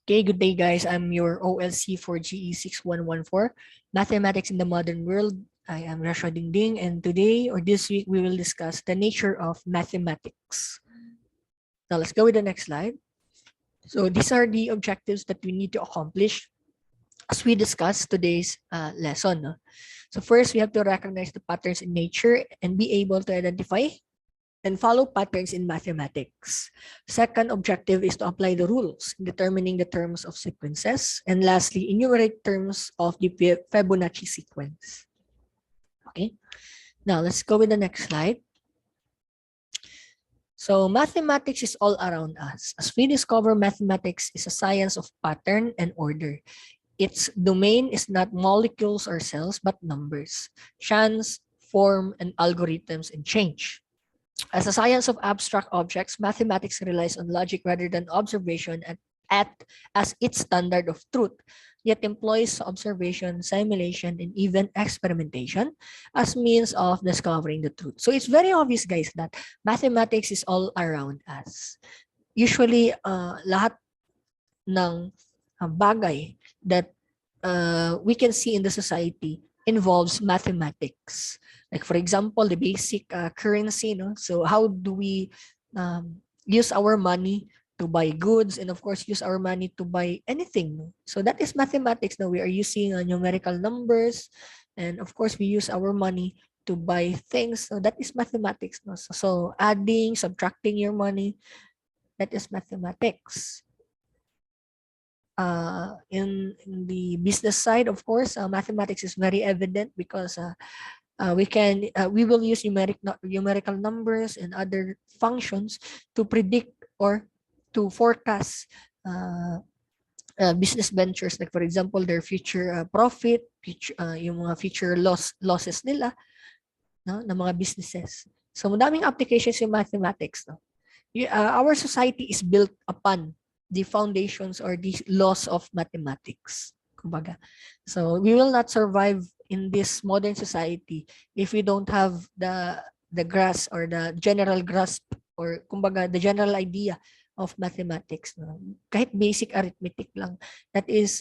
Okay, good day guys. I'm your OLC for GE6114, Mathematics in the Modern World. I am Rashwa Dingding, and today or this week we will discuss the nature of mathematics. Now let's go with the next slide. So these are the objectives that we need to accomplish as we discuss today's lesson. No? So first, we have to recognize the patterns in nature and be able to identify and follow patterns in mathematics. Second objective is to apply the rules in determining the terms of sequences. And lastly, enumerate terms of the Fibonacci sequence. Okay, now let's go with the next slide. So mathematics is all around us. As we discover, mathematics is a science of pattern and order. Its domain is not molecules or cells, but numbers, chance, form, and algorithms and change. As a science of abstract objects, mathematics relies on logic rather than observation as its standard of truth, yet employs observation, simulation, and even experimentation as means of discovering the truth. So it's very obvious, guys, that mathematics is all around us. Usually, lahat ng bagay that we can see in the society involves mathematics. Like for example, the basic currency, no? So how do we use our money to buy goods, and of course use our money to buy anything, no? So that is mathematics. Now we are using numerical numbers, and of course we use our money to buy things. So that is mathematics, no? So adding, subtracting your money, that is mathematics. In the business side, of course, mathematics is very evident because we will use numerical numbers and other functions to predict or to forecast business ventures, like for example their future profit, yung mga future losses nila, no, ng mga businesses. So madaming applications yung mathematics, no. Our society is built upon the foundations or the laws of mathematics. Kumbaga. So we will not survive in this modern society if we don't have the grasp or the general grasp or kumbaga the general idea of mathematics. No? Kahit basic arithmetic lang, that is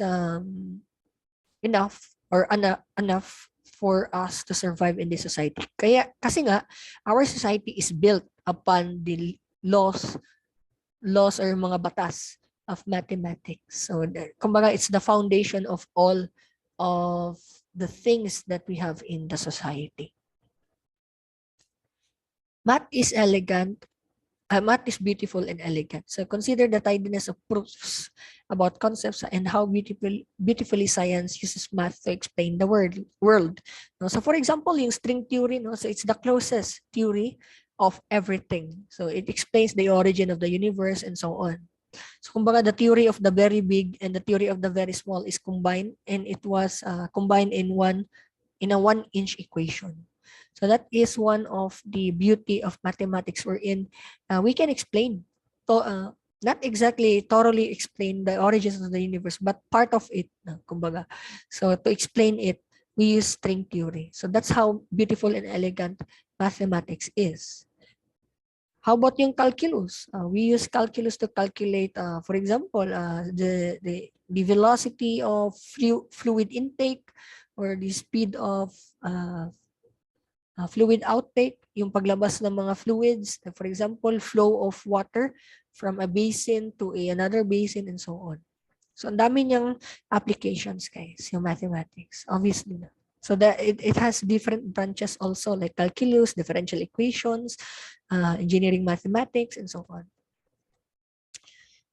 enough or enough for us to survive in this society. Kasi nga, our society is built upon the laws or mga batas of mathematics. So, kumbaga, it's the foundation of all of the things that we have in the society. Math is elegant. Math is beautiful and elegant. So consider the tidiness of proofs about concepts and how beautifully science uses math to explain the world. No? So for example, yung string theory, no? So it's the closest theory of everything. So it explains the origin of the universe and so on. So kumbaga, the theory of the very big and the theory of the very small is combined, and it was combined in a 1-inch equation. So that is one of the beauty of mathematics, wherein we can explain, not exactly thoroughly explain the origins of the universe, but part of it, kumbaga. So to explain it, we use string theory. So that's how beautiful and elegant mathematics is. How about yung calculus? We use calculus to calculate, for example, the velocity of fluid intake or the speed of fluid outtake, yung paglabas ng mga fluids, for example, flow of water from a basin to another basin and so on. So ang dami niyang applications, guys, yung mathematics, obviously. So that it has different branches also, like calculus, differential equations, engineering mathematics, and so on.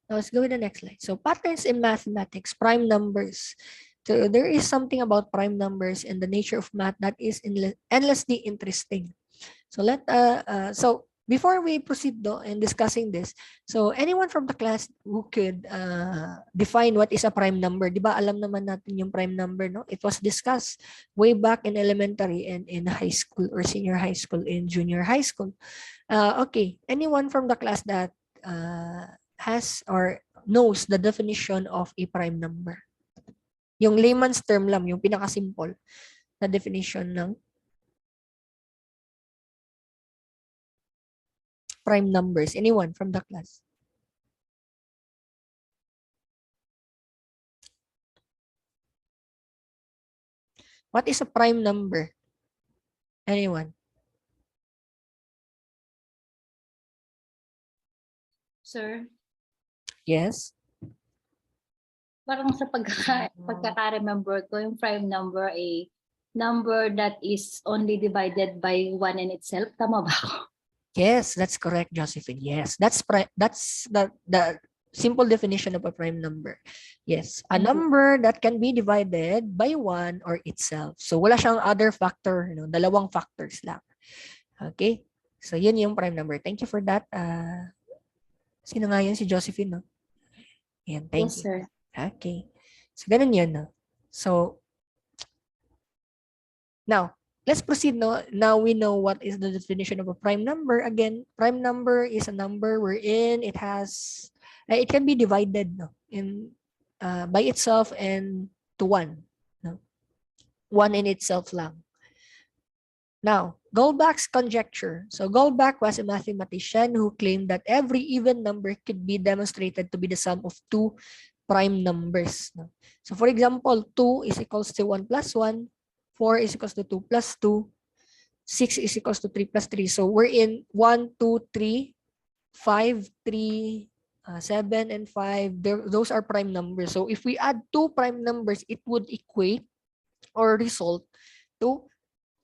Now let's go with the next slide. So patterns in mathematics, prime numbers. So there is something about prime numbers and the nature of math that is endlessly interesting. So so before we proceed in discussing this, so anyone from the class who could define what is a prime number? Di ba alam naman natin yung prime number, no? It was discussed way back in elementary and in high school or senior high school and junior high school. Okay, anyone from the class that has or knows the definition of a prime number? Yung layman's term lang, yung pinaka-simple na definition ng prime numbers. Anyone from the class? What is a prime number? Anyone? Sir, Yes? parang sa pagkaka-remember ko, yung prime number a number that is only divided by 1 in itself. Tama ba ako? Yes, that's correct, Josephine. Yes, that's the simple definition of a prime number. Yes, a Thank you. number that can be divided by 1 or itself. So wala siyang other factor, no? Dalawang factors lang. Okay? So yun yung prime number. Thank you for that. Sino nga yun? Si Josephine, no? Yan, thank Yes, you. sir. Okay. So ganun yun, no? So now, let's proceed. Now we know what is the definition of a prime number. Again, prime number is a number wherein it can be divided by itself and to 1. No? 1 in itself lang. Now, Goldbach's conjecture. So Goldbach was a mathematician who claimed that every even number could be demonstrated to be the sum of 2 prime numbers. No? So for example, 2 is equals to 1 plus 1. 4 is equals to 2 plus 2. 6 is equals to 3 plus 3. So we're in 1, 2, 3, 5, 3, 7, and 5. Those are prime numbers. So if we add 2 prime numbers, it would equate or result to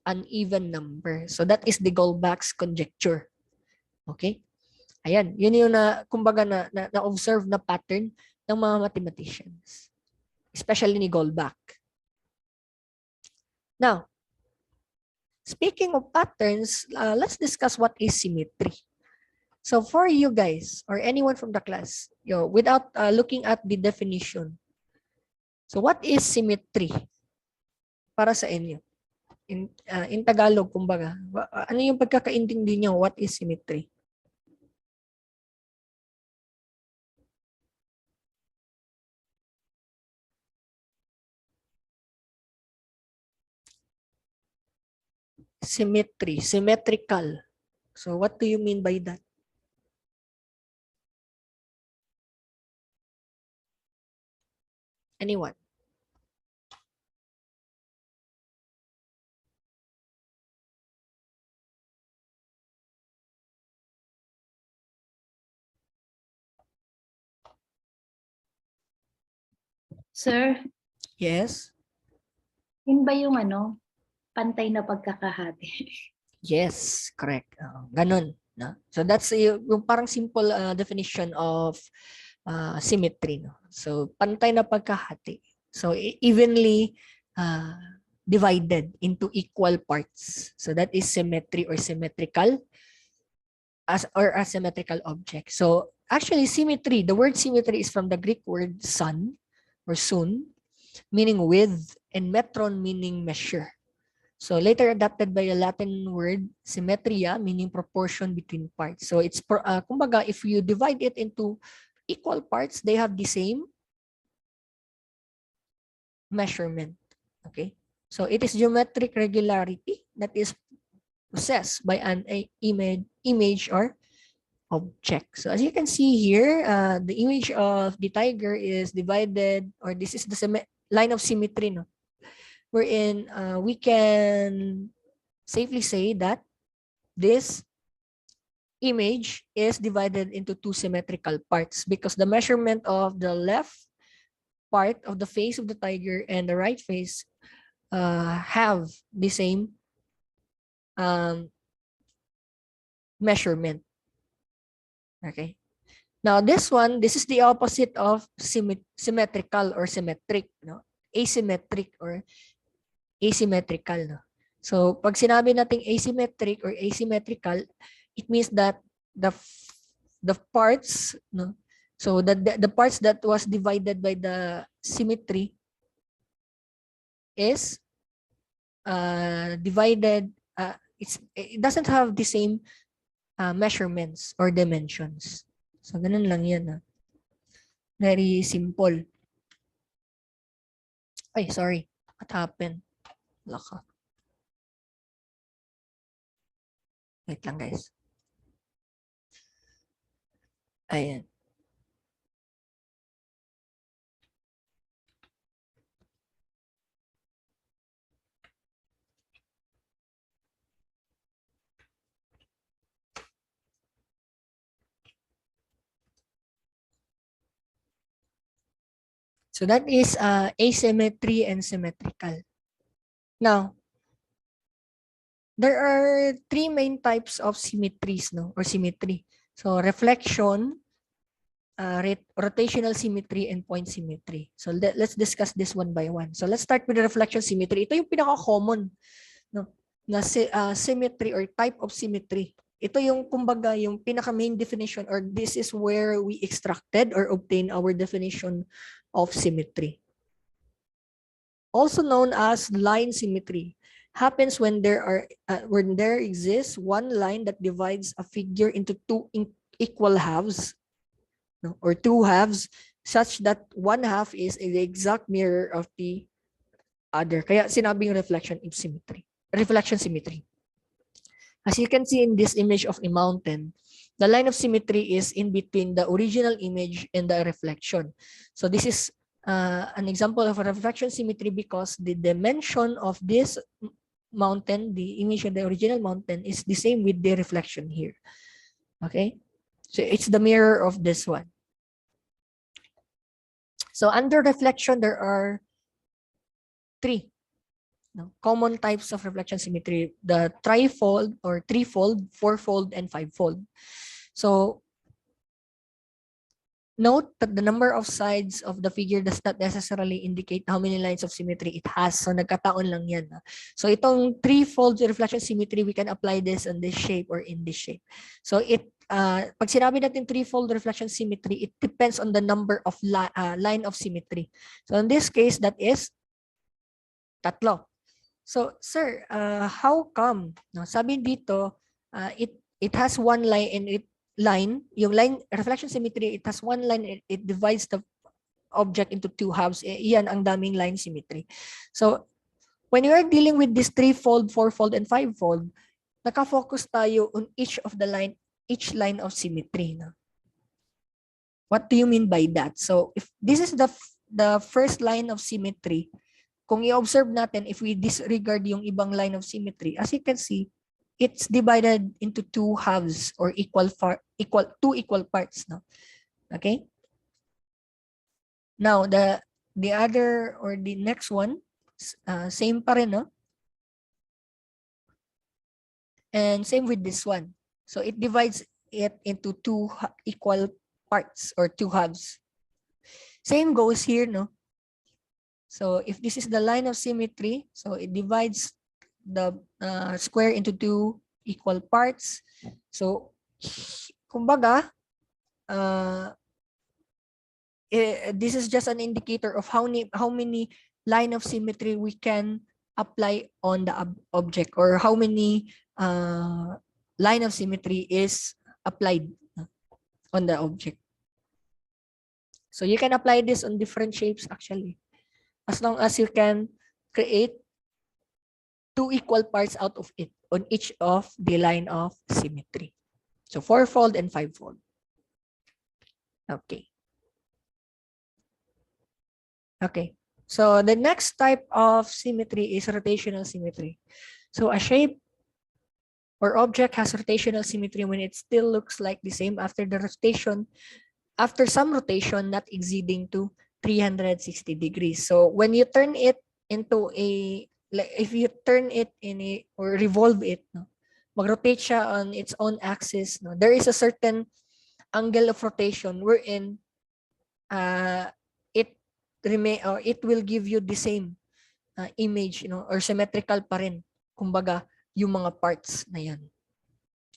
an even number. So that is the Goldbach's conjecture. Okay? Ayan, yun yung kumbaga na-observe na pattern ng mga mathematicians. Especially ni Goldbach. Now, speaking of patterns, let's discuss what is symmetry. So for you guys or anyone from the class, without looking at the definition, so what is symmetry para sa inyo? In Tagalog, kumbaga, ano yung pagkakaintindi niyo? What is symmetry? Symmetry, symmetrical. So what do you mean by that? Anyone? Sir, Yes? yun ba yung pantay na pagkakahati? Yes, correct. Ganun. No? So that's yung parang simple definition of symmetry. No? So pantay na pagkahati. So evenly divided into equal parts. So that is symmetry or symmetrical or a symmetrical object. So actually symmetry, the word symmetry is from the Greek word sun or sun, meaning width, and metron meaning measure. So later adapted by a Latin word symmetria, meaning proportion between parts. So it's kumbaga if you divide it into equal parts, they have the same measurement. Okay? So it is geometric regularity that is possessed by an image or object. So as you can see here, the image of the tiger is divided, or this is the line of symmetry, no? Wherein we can safely say that this image is divided into 2 symmetrical parts because the measurement of the left part of the face of the tiger and the right face have the same measurement. Okay. Now this is the opposite of symmetrical or symmetric, no? Asymmetric or asymmetrical, no? So pag sinabi nating asymmetric or asymmetrical, it means that the parts, no? So the parts that was divided by the symmetry is divided, it doesn't have the same measurements or dimensions. So ganun lang yan. Very simple. Ay, sorry. What happened? Laka. Wait lang guys. Ayan. So that is asymmetry and symmetrical. Now, there are three main types of symmetries, no, or symmetry. So reflection, rotational symmetry, and point symmetry. So let's discuss this one by one. So let's start with the reflection symmetry. Ito yung pinaka-common, no, na symmetry or type of symmetry. Ito yung kumbaga yung pinaka-main definition, or this is where we extracted or obtained our definition of symmetry. Also known as line symmetry, happens when there exists one line that divides a figure into two equal halves, no, or two halves, such that one half is the exact mirror of the other. Kaya sinabing reflection symmetry. As you can see in this image of a mountain, the line of symmetry is in between the original image and the reflection. So this is an example of a reflection symmetry because the dimension of this mountain, the image of the original mountain, is the same with the reflection here. Okay, so it's the mirror of this one. So under reflection, there are three common types of reflection symmetry: the trifold or threefold, fourfold, and fivefold. So note that the number of sides of the figure does not necessarily indicate how many lines of symmetry it has. So nagkataon lang yan. So itong threefold reflection symmetry, we can apply this on this shape or in this shape. So pag sinabi natin threefold reflection symmetry, it depends on the number of line of symmetry. So in this case, that is tatlo. So sir, how come? No, sabi dito, it has one line and yung line reflection symmetry, it has one line, it divides the object into two halves. Iyan ang daming line symmetry. So when you are dealing with this threefold, fourfold, and fivefold, naka-focus tayo on each line of symmetry. No? What do you mean by that? So if this is the first line of symmetry, kung i-observe natin, if we disregard yung ibang line of symmetry, as you can see, it's divided into two halves or two equal parts. No? Okay? Now, the other or the next one, same pa rin, no? And same with this one. So it divides it into two equal parts or two halves. Same goes here, no? So if this is the line of symmetry, so it divides the square into two equal parts. So kumbaga, this is just an indicator of how many line of symmetry we can apply on the object, or how many line of symmetry is applied on the object. So you can apply this on different shapes actually, as long as you can create two equal parts out of it on each of the line of symmetry. So fourfold and fivefold. Okay. Okay. So the next type of symmetry is rotational symmetry. So a shape or object has rotational symmetry when it still looks like the same after some rotation not exceeding to 360 degrees. So when you turn it into if you turn it or revolve it, no, mag-rotate siya on its own axis, no, there is a certain angle of rotation wherein it will give you the same image, or symmetrical pa rin, kumbaga, yung mga parts na yan.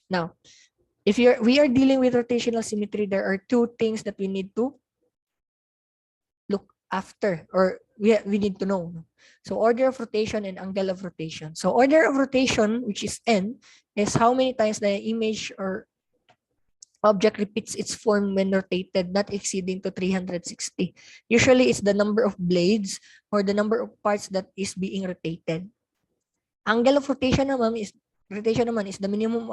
Now, if we are dealing with rotational symmetry, there are two things that we need to look after, or we need to know. So order of rotation and angle of rotation. So order of rotation, which is n, is how many times the image or object repeats its form when rotated, not exceeding to 360. Usually, it's the number of blades or the number of parts that is being rotated. Angle of rotation naman is the minimum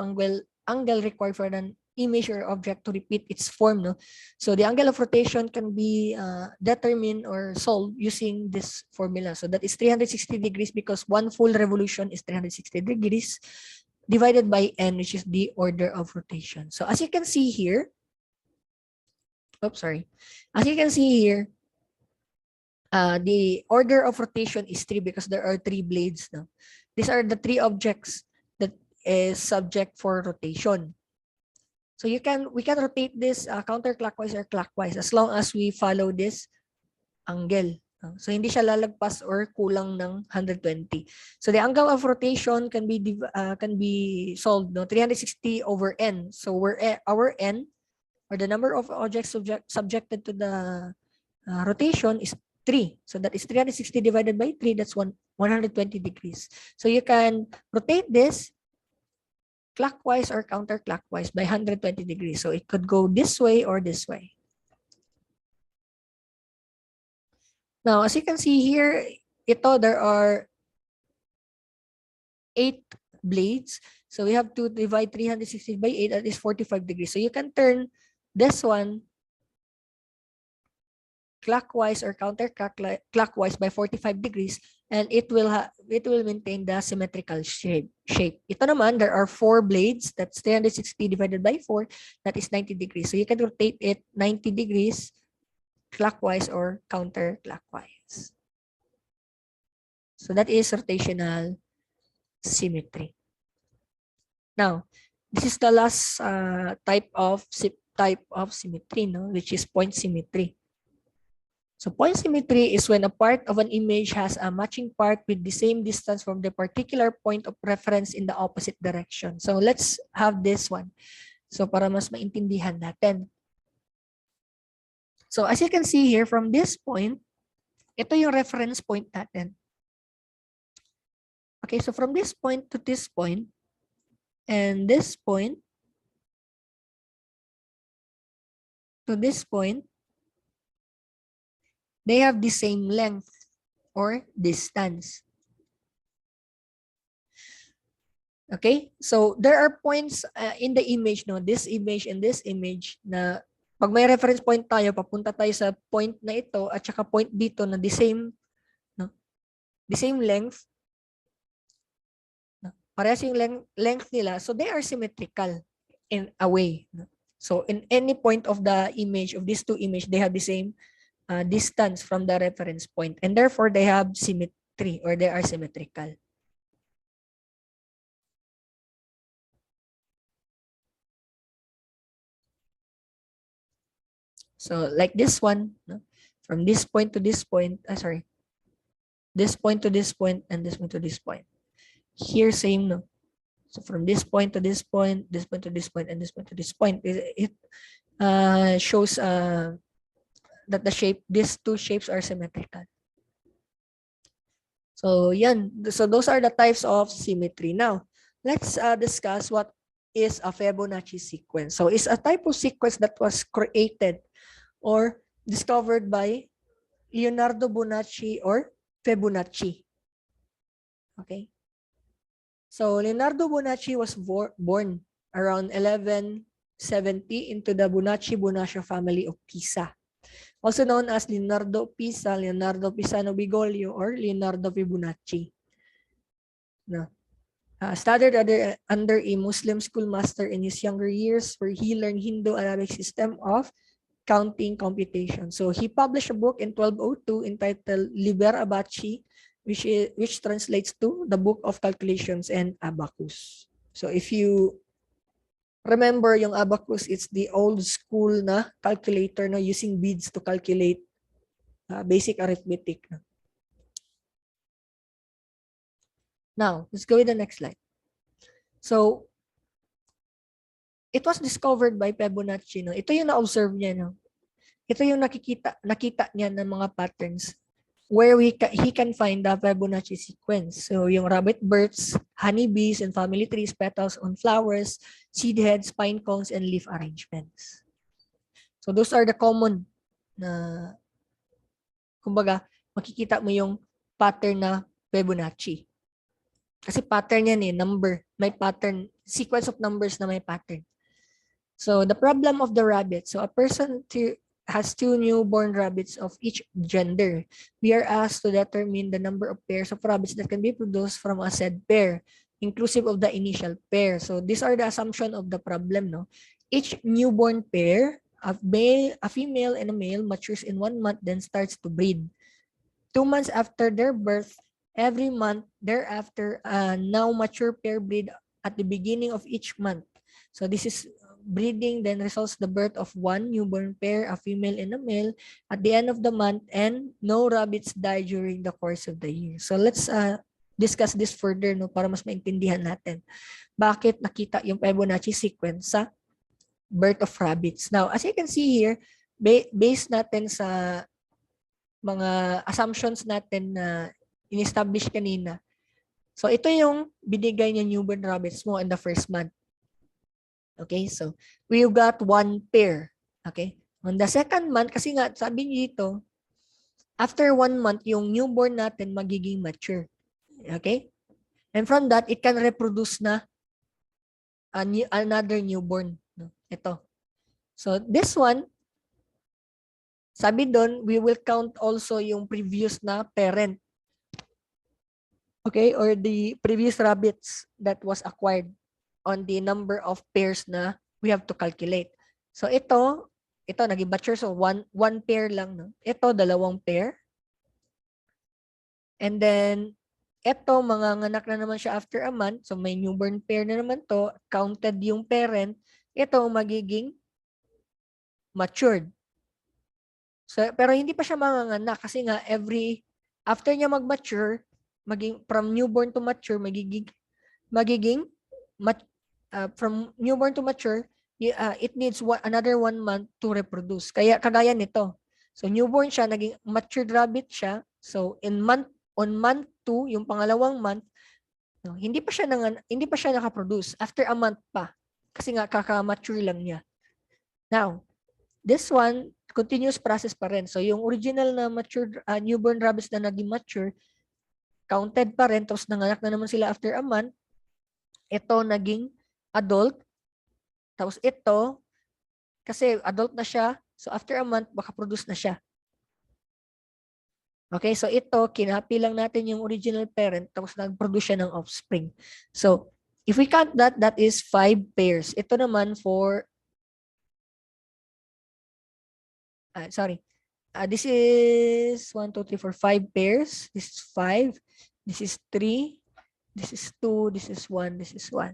angle required for an image or object to repeat its form. No? So the angle of rotation can be determined or solved using this formula. So that is 360 degrees because one full revolution is 360 degrees. Divided by n, which is the order of rotation. So as you can see here, as you can see here, The order of rotation is 3 because there are 3 blades. No? These are the 3 objects that is subject for rotation. So we can rotate this counterclockwise or clockwise as long as we follow this angle. So hindi siya lalagpas or kulang ng 120. So the angle of rotation can be solved, no, 360 over n. So our n, or the number of objects subjected to the rotation, is 3. So that is 360 divided by 3. That's 120 degrees. So you can rotate this clockwise or counterclockwise by 120 degrees. So it could go this way or this way. Now, as you can see here, there are 8 blades. So we have to divide 360 by 8, that is 45 degrees. So you can turn this one clockwise or counterclockwise by 45 degrees, and it will maintain the symmetrical shape. Ito naman, there are 4 blades. That's 360 divided by 4. That is 90 degrees. So you can rotate it 90 degrees clockwise or counterclockwise. So that is rotational symmetry. Now, this is the last type of symmetry, no, which is point symmetry. So point symmetry is when a part of an image has a matching part with the same distance from the particular point of reference in the opposite direction. So let's have this one. So para mas maintindihan natin. So as you can see here, from this point, ito yung reference point natin. Okay, so from this point to this point, and this point to this point, they have the same length or distance. Okay, so there are points in the image, no, this image and this image, na pag may reference point tayo, papunta tayo sa point na ito at saka point dito na the same, no, the same length, no, parehas yung length nila, so they are symmetrical in a way, no? So in any point of the image, of these two images, they have the same distance from the reference point, and therefore they have symmetry, or they are symmetrical. So like this one, no? From this point to this point, this point to this point, and this point to this point. Here same, no? So from this point to this point, this point to this point, and this point to this point, it shows that these two shapes are symmetrical. So yan, so those are the types of symmetry. Now, let's discuss what is a Fibonacci sequence. So it's a type of sequence that was created or discovered by Leonardo Bonacci or Fibonacci. Okay. So Leonardo Bonacci was born around 1170 into the Bonacci-Bonaccio family of Pisa, also known as Leonardo Pisa, Leonardo Pisano Bigolio, or Leonardo Fibonacci. No. Studied under a Muslim schoolmaster in his younger years, where he learned Hindu-Arabic system of counting computation. So he published a book in 1202 entitled Liber Abaci, which translates to the Book of Calculations and Abacus. So if you remember yung abacus, it's the old school na calculator, na using beads to calculate basic arithmetic. Now, let's go with the next slide. So, it was discovered by Fibonacci. No? Ito yung na-observe niya. No? Ito yung nakita niya ng mga patterns where he can find the Fibonacci sequence. So, yung rabbit birds, honeybees, and family trees, petals on flowers, seed heads, pine cones, and leaf arrangements. So, those are the common na, kumbaga, makikita mo yung pattern na Fibonacci. Kasi pattern yan number, may pattern, sequence of numbers na may pattern. So the problem of the rabbit, so a person has 2 newborn rabbits of each gender. We are asked to determine the number of pairs of rabbits that can be produced from a said pair, inclusive of the initial pair. So these are the assumption of the problem. No? Each newborn pair, a female and a male, matures in 1 month, then starts to breed. 2 months after their birth, every month thereafter, now mature pair breed at the beginning of each month. So this is breeding, then results the birth of one newborn pair, a female and a male, at the end of the month, and no rabbits die during the course of the year. So let's discuss this further, no, para mas maintindihan natin bakit nakita yung Fibonacci sequence sa birth of rabbits. Now, as you can see here, based natin sa mga assumptions natin na in-establish kanina. So ito yung binigay niya newborn rabbits mo in the first month. Okay, so we got one pair. Okay, on the second month, kasi nga sabi niyo dito, after 1 month, yung newborn natin magiging mature. Okay, and from that, it can reproduce na another newborn. Ito. So this one, sabi doon, we will count also yung previous na parent. Okay, or the previous rabbits that was acquired on the number of pairs na we have to calculate. So ito naging mature, so one pair lang, no? Ito 2 pair. And then ito manganganak na naman siya after a month, so may newborn pair na naman to, counted yung parent, ito magiging matured. So pero hindi pa siya manganganak kasi nga after niya mag-mature, from newborn to mature, from newborn to mature, it needs another 1 month to reproduce. Kaya kagaya nito. So newborn siya, naging matured rabbit siya. So on month 2, yung pangalawang month, no, hindi pa siya nakaproduce after a month pa. Kasi nga kaka-mature lang niya. Now, this one continuous process pa rin. So yung original na matured newborn rabbits na naging mature, counted pa rin, tapos nanganak na naman sila after a month. Ito naging adult. Tapos ito, kasi adult na siya, so after a month, baka produce na siya. Okay, so ito, kinapi lang natin yung original parent, tapos nag-produce siya ng offspring. So, if we count that, that is 5 pairs. Ito naman for, this is 1, 2, 3, 4, 5 pairs. This is 5. This is 3. This is 2. This is 1. This is 1.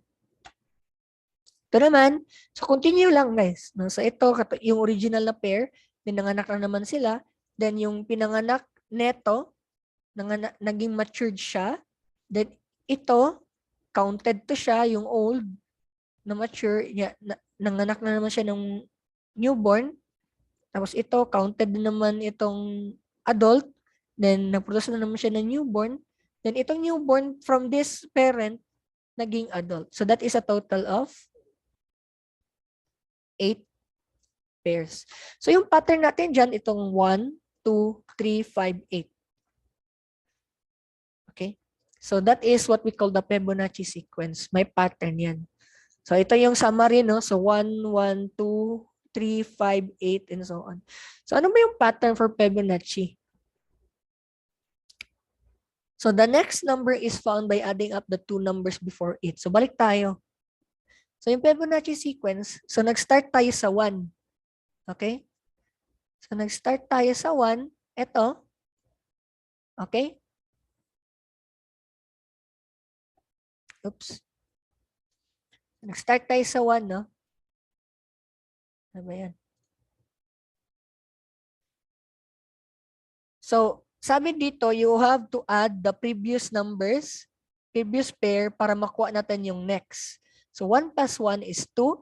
Ito naman, so continue lang guys. No? So ito, yung original na pair, pinanganak na naman sila. Then yung pinanganak neto, naging matured siya. Then ito, counted to siya, yung old na mature, nanganak na naman siya ng newborn. Tapos ito, counted na naman itong adult. Then nagproduce na naman siya ng newborn. Then itong newborn from this parent, naging adult. So that is a total of 8 pairs. So yung pattern natin dyan, itong 1, 2, 3, 5, 8. Okay? So that is what we call the Fibonacci sequence. May pattern yan. So ito yung summary, no? So 1, 1, 2, 3, 5, 8, and so on. So ano ba yung pattern for Fibonacci? So the next number is found by adding up the 2 numbers before it. So balik tayo. So yung Fibonacci sequence, so nag-start tayo sa 1. Okay? So nag-start tayo sa 1. Ito. Okay? Oops. Nag-start tayo sa 1, no? Ano ba yan? So, sabi dito, you have to add the previous numbers, previous pair, para makuha natin yung next. So, 1 plus 1 is 2.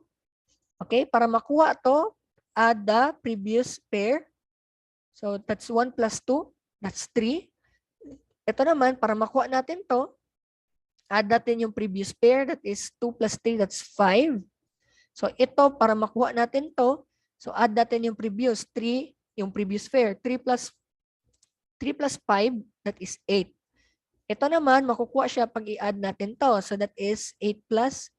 Okay? Para makuha to, add the previous pair. So, that's 1 plus 2. That's 3. Ito naman, para makuha natin to, add natin yung previous pair. That is 2 plus 3. That's 5. So, ito, para makuha natin to, so add natin yung previous 3, yung previous pair. 3 plus 5, that is 8. Ito naman, makukuha siya pag i-add natin to. So, that is 8 plus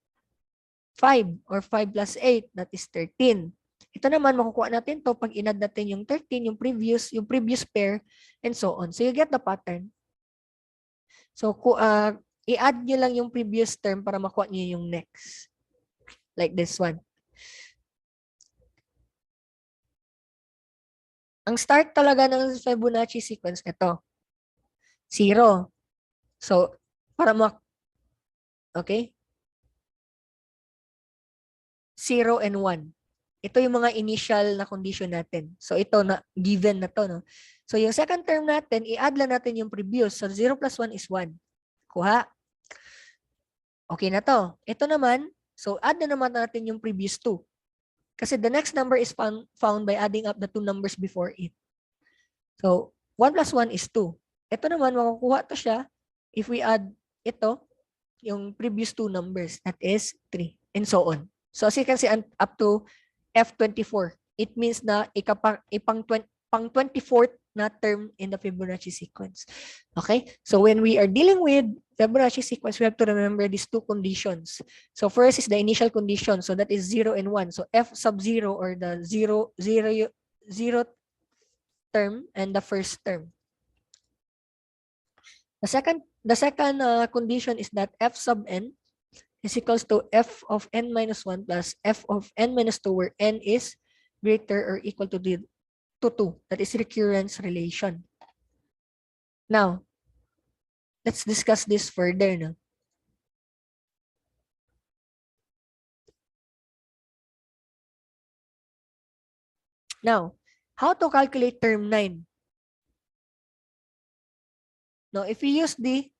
5 or 5 plus 8, that is 13. Ito naman, makukuha natin to pag in-add natin yung 13, yung previous pair, and so on. So, you get the pattern. So, i-add nyo lang yung previous term para makuha nyo yung next. Like this one. Ang start talaga ng Fibonacci sequence, ito. 0. So, para okay? 0 and 1. Ito yung mga initial na condition natin. So, ito na given na to, no? So, yung second term natin, i-add lang natin yung previous. So, 0 plus 1 is 1. Kuha. Okay na to. Ito naman, so add na naman natin yung previous 2. Kasi the next number is found by adding up the two numbers before it. So, 1 plus 1 is 2. Ito naman, makukuha to siya if we add ito, yung previous two numbers, that is 3, and so on. So, as you can see, up to F24, it means na pang 24th na term in the Fibonacci sequence. Okay? So, when we are dealing with Fibonacci sequence, we have to remember these two conditions. So, first is the initial condition. So, that is 0 and 1. So, F sub 0 or the 0 term and the first term. The second condition is that F sub n is equals to F of n minus 1 plus F of n minus 2, where n is greater or equal to 2. That is recurrence relation. Now, let's discuss this further. No? Now, how to calculate term 9? Now, if we use the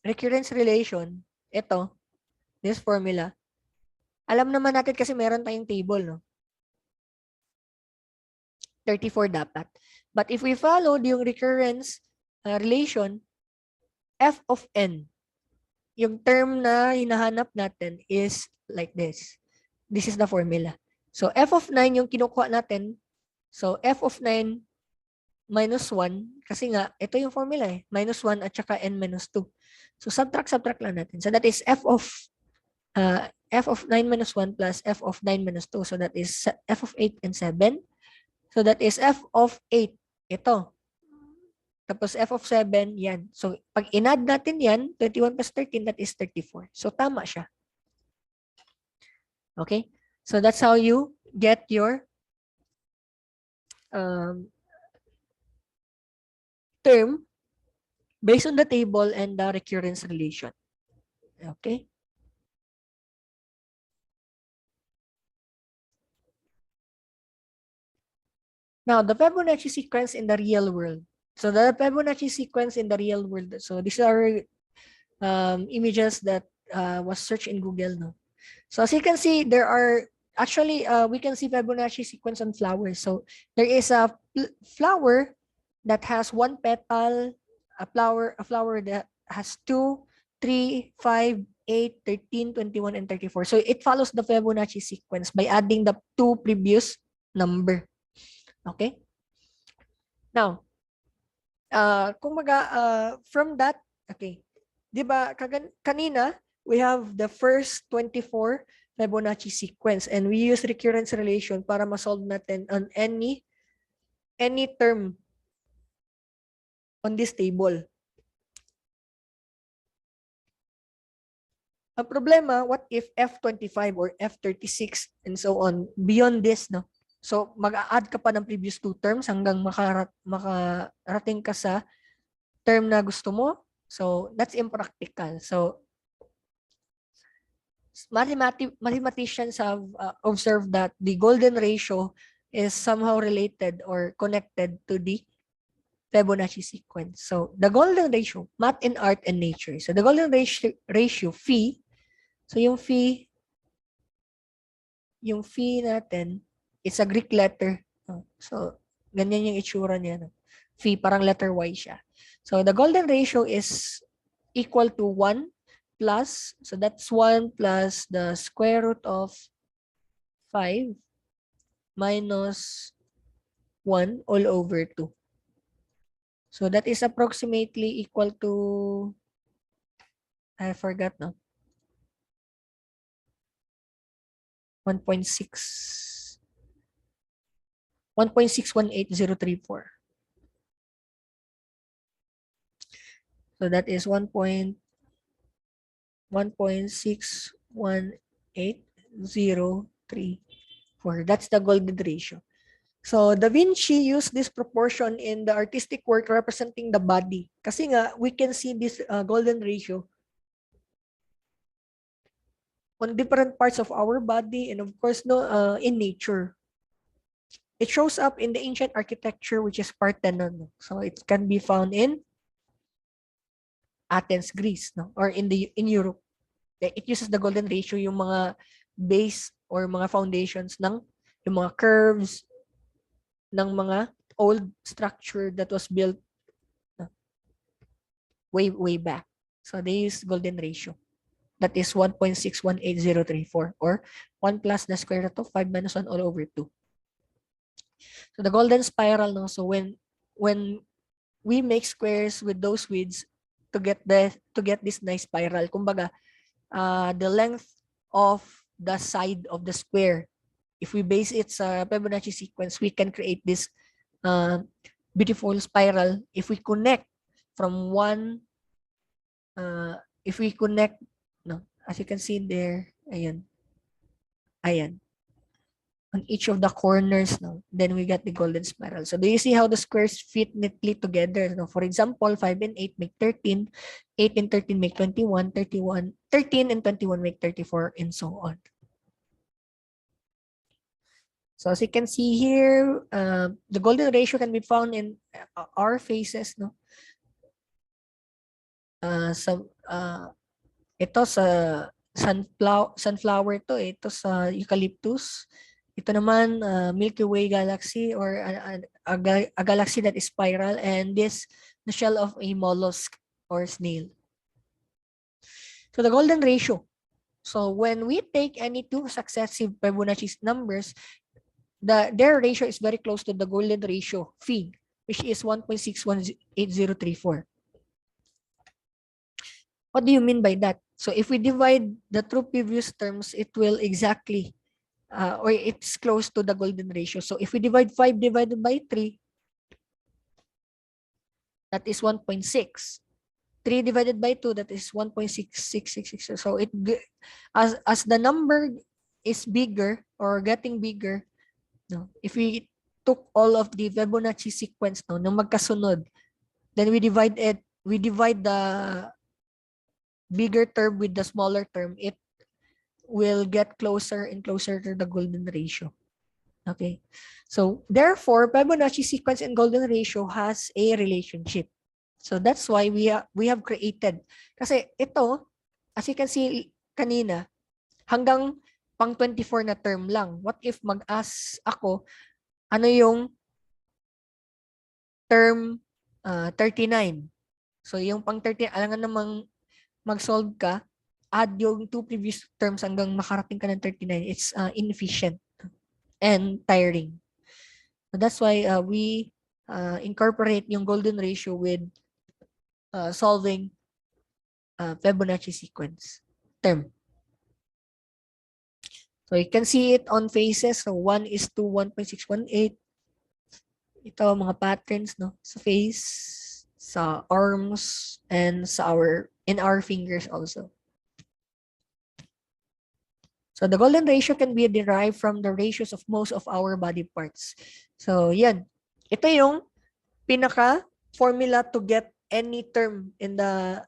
recurrence relation, ito, this formula, alam naman natin kasi meron tayong table, no? 34 dapat. But if we follow yung recurrence relation, F of n, yung term na hinahanap natin is like this. This is the formula. So, F of 9 yung kinukuha natin. So, F of 9 minus 1, kasi nga, ito yung formula eh. Minus 1 at saka n minus 2. So, subtract lang natin. So, that is F of 9 minus 1 plus F of 9 minus 2. So, that is F of 8 and 7. So, that is F of 8. Ito. Tapos F of 7, yan. So, pag in-add natin yan, 21 plus 13, that is 34. So, tama siya. Okay? So, that's how you get your term based on the table and the recurrence relation. Okay? Now, the Fibonacci sequence in the real world. So, the Fibonacci sequence in the real world. So, these are images that was searched in Google. No? So, as you can see, there are actually, we can see Fibonacci sequence on flowers. So, there is a flower that has one petal, a flower that has 2, 3, 5, 8, 13, 21, and 34. So, it follows the Fibonacci sequence by adding the two previous number. Okay? Now, from that, okay, di ba, kanina, we have the first 24 Fibonacci sequence and we use recurrence relation para ma-solve natin on any term on this table. Ang problema, what if F25 or F36 and so on, beyond this, no? So, mag-a-add ka pa ng previous two terms hanggang makarating ka sa term na gusto mo. So, that's impractical. So, mathematicians have observed that the golden ratio is somehow related or connected to the Fibonacci sequence. So, the golden ratio, math in art and nature. So, the golden ratio, phi, so yung phi natin, it's a Greek letter. So, ganyan yung itsura niya. No? Phi, parang letter Y siya. So, the golden ratio is equal to 1 plus, so that's 1 plus the square root of 5 minus 1 all over 2. So, that is approximately equal to, I forgot, no? 1.618034. So that is 1.618034. That's the golden ratio. So Da Vinci used this proportion in the artistic work representing the body. Kasi nga, we can see this golden ratio on different parts of our body and of course in nature. It shows up in the ancient architecture which is Parthenon. So it can be found in Athens, Greece, no? Or in Europe. It uses the golden ratio, yung mga base or mga foundations ng yung mga curves ng mga old structure that was built way back. So they use golden ratio. That is 1.618034 or 1 plus the square root of 5 minus 1 all over 2. So the golden spiral, no? So when we make squares with those widths to get this nice spiral, kumbaga, the length of the side of the square, if we base it sa Fibonacci sequence, we can create this beautiful spiral if we connect from one, if we connect, no, as you can see there, ayan, on each of the corners, no, then we get the golden spiral. So do you see how the squares fit neatly together? No, for example, 5 and 8 make 13, 8 and 13 make 21, 13 and 21 make 34, and so on. So as you can see here, the golden ratio can be found in our faces, no? Ito sa sunflower to, ito sa eucalyptus. Ito naman, Milky Way galaxy or a galaxy that is spiral, and this, the shell of a mollusk or snail. So the golden ratio. So when we take any two successive Fibonacci numbers, their ratio is very close to the golden ratio phi, which is 1.618034. What do you mean by that? So if we divide the two previous terms, it will exactly, or it's close to the golden ratio. So if we divide 5 divided by 3, that is 1.6. 3 divided by 2, that is 1.6666. So it, as the number is bigger or getting bigger, no, if we took all of the Fibonacci sequence, no, nung magkasunod, then we divide the bigger term with the smaller term, it will get closer and closer to the golden ratio. Okay, so therefore Fibonacci sequence and golden ratio has a relationship. So that's why we have created, kasi ito, as you can see kanina, hanggang pang 24 na term lang. What if mag-ask ako, ano yung term 39? So yung pang 39, alangan namang mag-solve ka, add yung two previous terms hanggang makarating ka ng 39. It's inefficient and tiring. So that's why we incorporate yung golden ratio with solving Fibonacci sequence term. So you can see it on faces. So 1 is to 1.618. Ito mga patterns, no, sa face, sa arms, and in our fingers also. So the golden ratio can be derived from the ratios of most of our body parts. So yan. Ito yung pinaka formula to get any term in the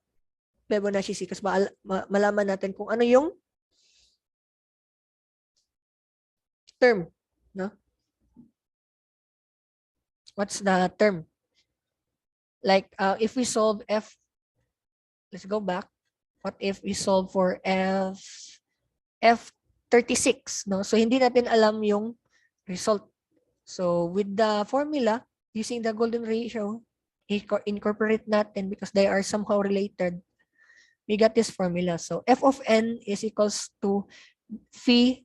Fibonacci sequence. Malaman natin kung ano yung term, no? What's the term? Like if we solve F, let's go back. What if we solve for F36, no? So hindi natin alam yung result. So with the formula, using the golden ratio, incorporate natin because they are somehow related. We got this formula. So f of n is equals to phi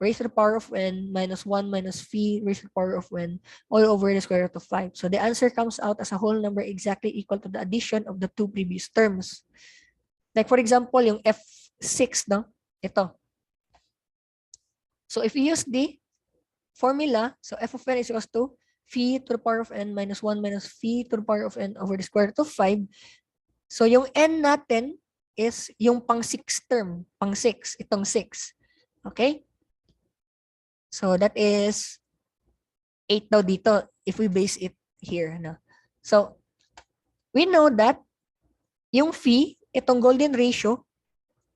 raised to the power of n minus 1 minus phi raised to the power of n all over the square root of 5. So the answer comes out as a whole number exactly equal to the addition of the two previous terms. Like for example, yung F6, no? Ito. So if we use the formula, so f of n is equals to phi to the power of n minus 1 minus phi to the power of n over the square root of 5. So yung n natin is yung pang 6 term, pang 6, itong 6. Okay? So that is 8 daw dito if we base it here. No? So, we know that yung fee, itong golden ratio,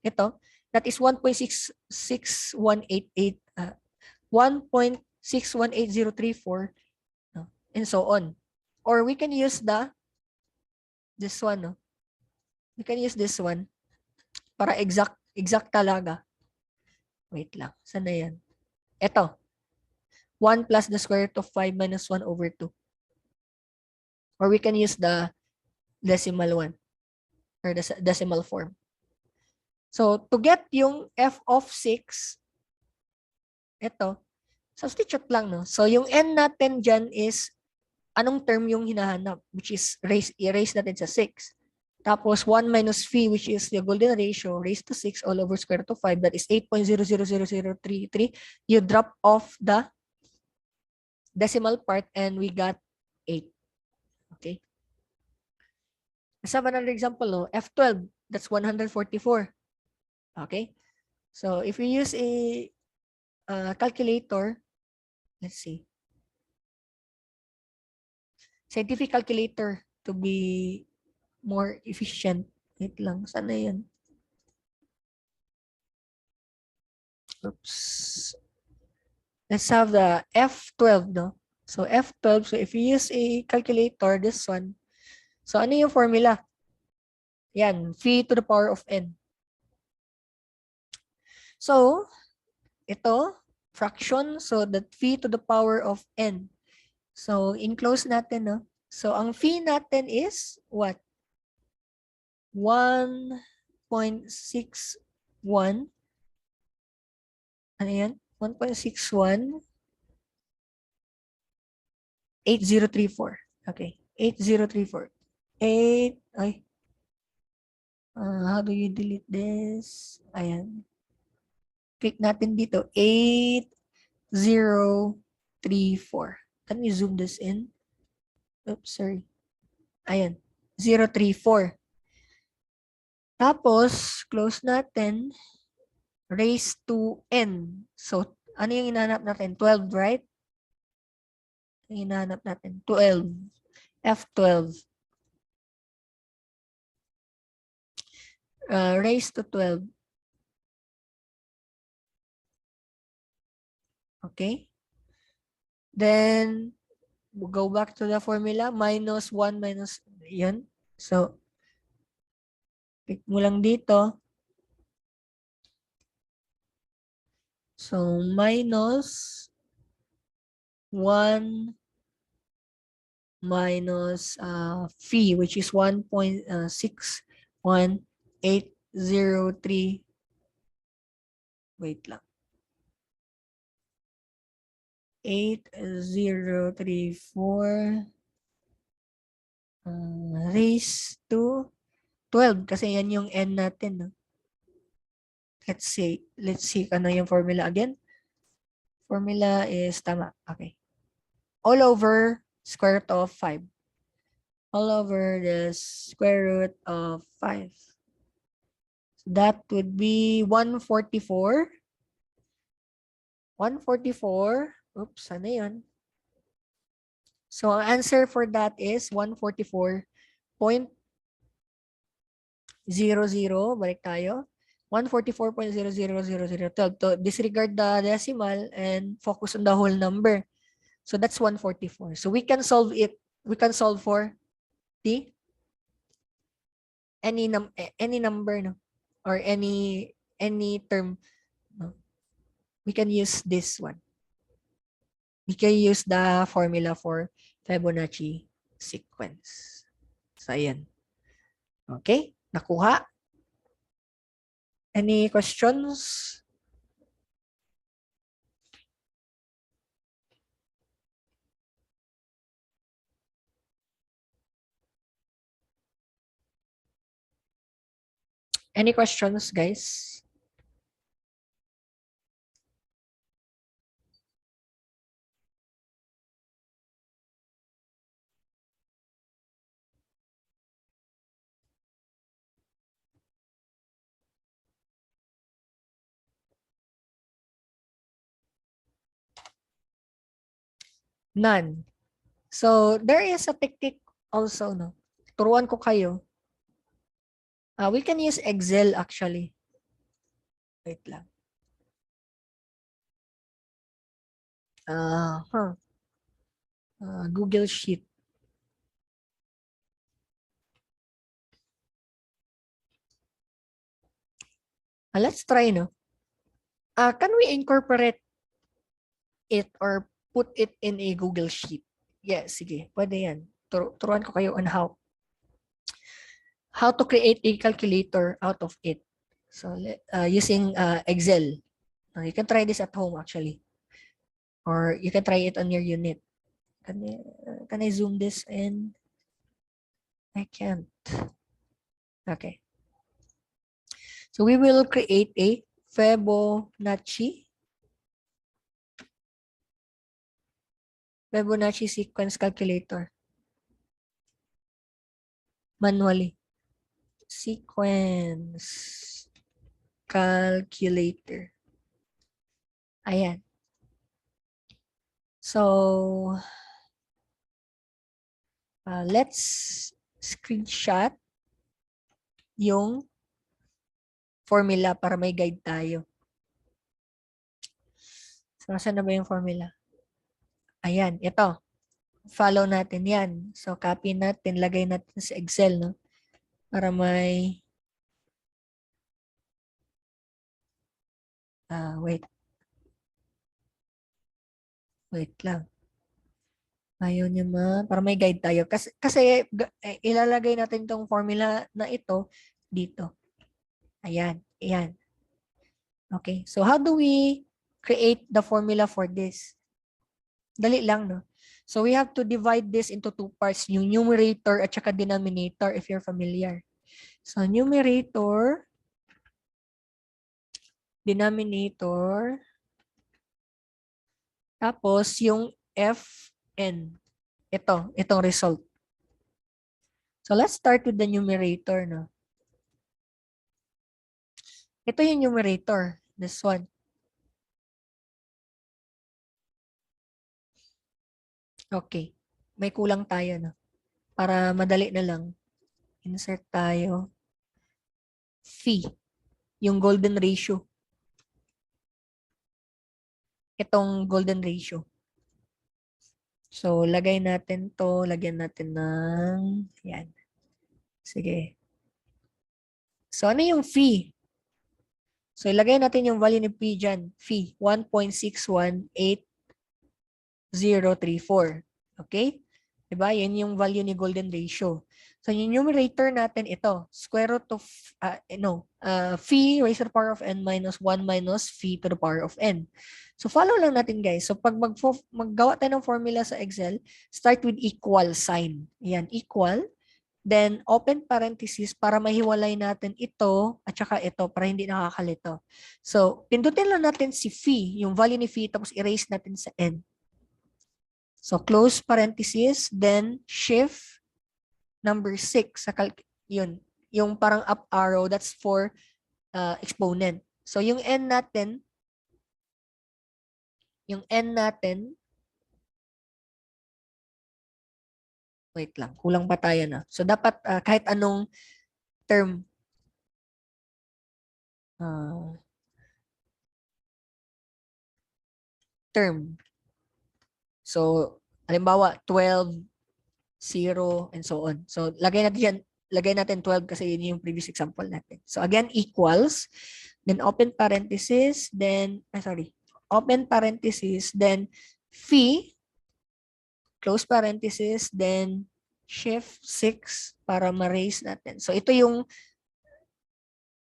ito, that is 1.66188, 1.618034, no? And so on. Or we can use this one, no? We can use this one para exact talaga. Wait lang. Saan na yan? Ito. 1 plus the square root of 5 minus 1 over 2. Or we can use the decimal one or the decimal form. So, to get yung f of 6, ito, substitute lang, no? So, yung n natin dyan is, anong term yung hinahanap? Which is, erase natin sa 6. Tapos, 1 minus phi, which is the golden ratio, raised to 6 all over square root of 5. That is 8.000033. You drop off the decimal part and we got 8. Okay? Let's have another example, no? F12, that's 144. Okay? So, if we use a calculator, let's see. Scientific calculator to be more efficient. Wait lang, sana yan? Oops. Let's have the F12, no? So, F12, so if you use a calculator, this one, so ano yung formula? Yan, phi to the power of n. So, ito, fraction, so that phi to the power of n. So, enclose natin, no? So, ang phi natin is what? 1.61. Ano yan? 1.61. 8034. Okay. 8034. 8. Ay. How do you delete this? Ayan. Click natin dito. 8034. Can we zoom this in? Oops, sorry. Ayan. 034. Tapos, close natin. Raise to n. So, ano yung hinahanap natin? 12, right? Yung hinahanap natin. 12. F12. Raise to 12. Okay? Then, we'll go back to the formula. Minus 1 minus, yan. So, pick mo lang dito. So, minus 1 minus phi, which is 1.61803. Wait lang. 8034 raised to 12 kasi yan yung n natin. No? Let's see ano yung formula again. Formula is tama. Okay. All over square root of 5. All over the square root of 5. So that would be 144. 144. Oops, ano yun? So, ang answer for that is 144.00. Balik tayo. 144.000012. To disregard the decimal and focus on the whole number. So, that's 144. So, we can solve it. We can solve for the any number, no? Or any term. No? We can use this one. We can use the formula for Fibonacci sequence. So, ayan. Okay? Nakuha? Any questions? Any questions, guys? None. So, there is a technique also, no? Turuan ko kayo. We can use Excel actually. Wait lang. Google Sheet. Let's try, no? Can we incorporate it or put it in a Google Sheet? Yes, sige. Pwede yan. Turuan ko kayo on how to create a calculator out of it. So, using Excel. You can try this at home actually. Or you can try it on your unit. Can I zoom this in? I can't. Okay. So we will create a Fibonacci sequence calculator. Manually. Sequence calculator. Ayan. So, let's screenshot yung formula para may guide tayo. So, saan na ba yung formula? Ayan, ito. Follow natin yan. So, copy natin, lagay natin sa Excel, no? Para may... wait. Wait lang. Ayaw niya para may guide tayo. Kasi ilalagay natin itong formula na ito dito. Ayan. Ayan. Okay. So, how do we create the formula for this? Dali lang, no? So, we have to divide this into two parts. Yung numerator at saka denominator if you're familiar. So, numerator, denominator, tapos yung Fn. Itong result. So, let's start with the numerator, no? Ito yung numerator, this one. Okay. May kulang tayo, no? Para madali na lang. Insert tayo. Phi. Yung golden ratio. Itong golden ratio. So, lagay natin to. Lagyan natin ng... Yan. Sige. So, ano yung phi? So, ilagay natin yung value ni phi dyan. Phi. 1.618034. Okay? Diba? Yan yung value ni golden ratio. So, yung numerator natin ito. Square root of, phi raised to the power of n minus 1 minus phi to the power of n. So, follow lang natin guys. So, pag maggawa tayo ng formula sa Excel, start with equal sign. Yan, equal. Then, open parenthesis para mahiwalay natin ito at saka ito para hindi nakakalito. So, pindutin lang natin si phi, yung value ni phi, tapos erase natin sa n. So, close parenthesis, then shift number 6. Yun, yung parang up arrow, that's for exponent. So, yung n natin, wait lang, kulang pa tayo na. So, dapat kahit anong term, So, halimbawa, 12, 0, and so on. So, lagay natin 12 kasi yun yung previous example natin. So, again, equals, then open parenthesis, then, open parenthesis, then phi, close parenthesis, then shift 6 para ma-raise natin. So, ito yung,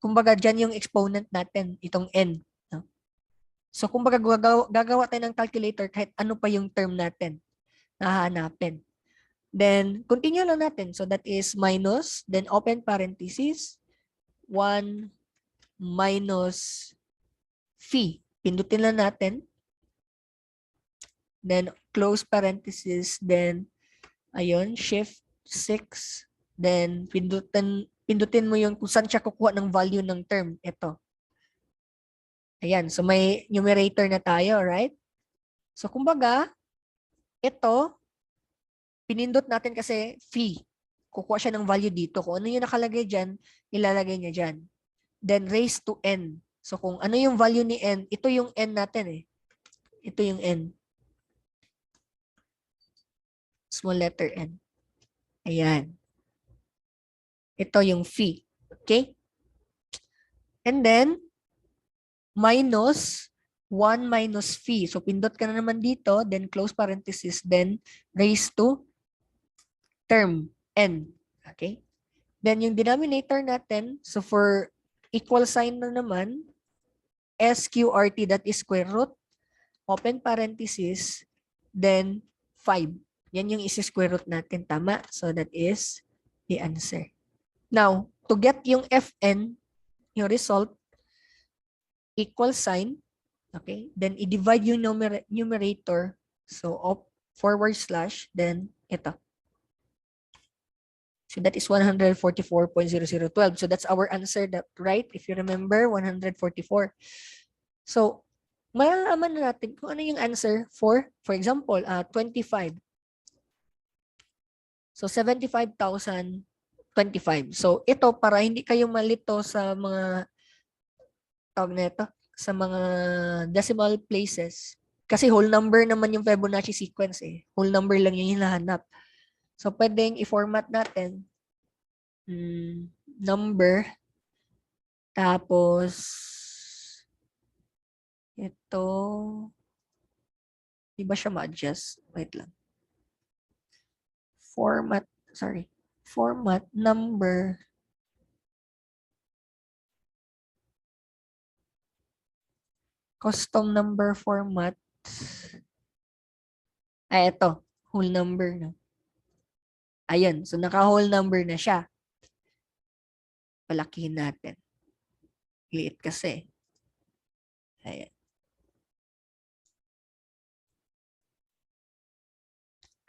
kumbaga, dyan yung exponent natin, itong n. No? So, kumbaga, gagawa tayo ng calculator kahit ano pa yung term natin na hahanapin. Then, continue lang natin. So, that is minus, then open parenthesis, 1 minus phi. Pindutin lang natin. Then, close parenthesis, then, ayun, shift 6. Then, pindutin mo yung kung saan siya kukuha ng value ng term. Ito. Ayan. So, may numerator na tayo, right? So, kumbaga, ito, pinindot natin kasi fee. Kukuha siya ng value dito. Kung ano yung nakalagay dyan, ilalagay niya dyan. Then raise to n. So kung ano yung value ni n, ito yung n natin eh. Ito yung n. Small letter n. Ayan. Ito yung fee. Okay? And then, minus 1 minus fee. So pindot ka na naman dito, then close parenthesis, then raise to term n. Okay? Then yung denominator natin, so for equal sign na naman, SQRT, that is square root, open parenthesis, then 5. Yan yung isi-square root natin, tama? So that is the answer. Now, to get yung Fn, yung result, equal sign, okay? Then i-divide yung numerator, so forward slash, then ito. So that is 144.0012. So that's our answer, that right? If you remember, 144. So, malalaman na natin kung ano yung answer for example, 25. So, 75,025. So, ito, para hindi kayo malito sa mga tawag nito, sa mga decimal places. Kasi whole number naman yung Fibonacci sequence eh. Whole number lang yung hinahanap. So, pwedeng i-format natin number, tapos ito, di ba siya ma-adjust? Wait lang. Format number, custom number format. Ay, ito, whole number na. Ayan, so naka-whole number na siya. Palakihin natin. Liit kasi. Ayan.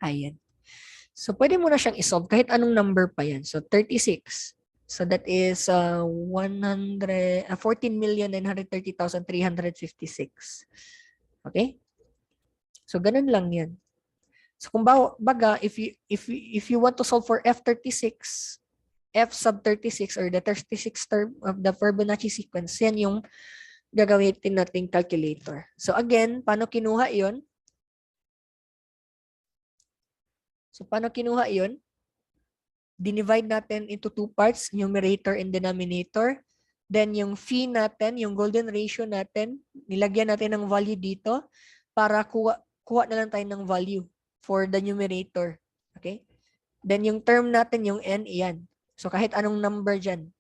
Ayan. So, pwede mo na siyang isolve kahit anong number pa yan. So, 36. So, that is 14,930,356. Okay? So, ganun lang yan. So, kung baga, if you want to solve for F36, F sub 36 or the 36 term of the Fibonacci sequence, yan yung gagamitin nating calculator. So again, paano kinuha yun? So paano kinuha yun? Dinivide natin into two parts, numerator and denominator. Then yung fee natin, yung golden ratio natin, nilagyan natin ng value dito para kuha na lang tayo ng value for the numerator. Okay? Then yung term natin, yung n, iyan. So kahit anong number dyan.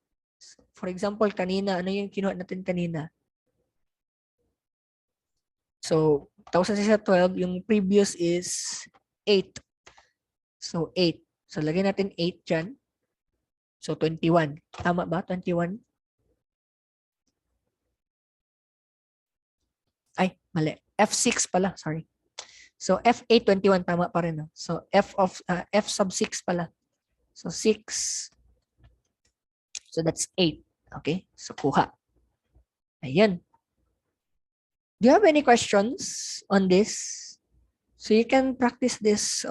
For example, kanina, ano yung kinuha natin kanina? So 1,612, yung previous is 8. So 8. So lagyan natin 8 dyan. So 21. Tama ba? 21? Ay, mali. F6 pala. Sorry. So F8, 21. Tama pa rin. No? So F sub 6 pala. So 6. So that's 8. Okay? So kuha. Ayan. Do you have any questions on this? So you can practice this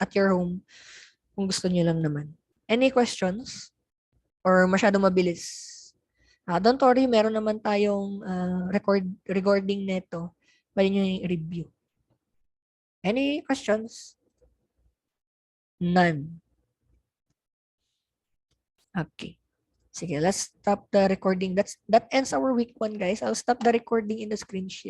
at your home kung gusto niyo lang naman. Any questions? Or masyado mabilis? Don't worry, meron naman tayong recording neto. Pwede nyo yung review. Any questions? None. Okay. Sige, let's stop the recording. That ends our week 1, guys. I'll stop the recording in the screen share.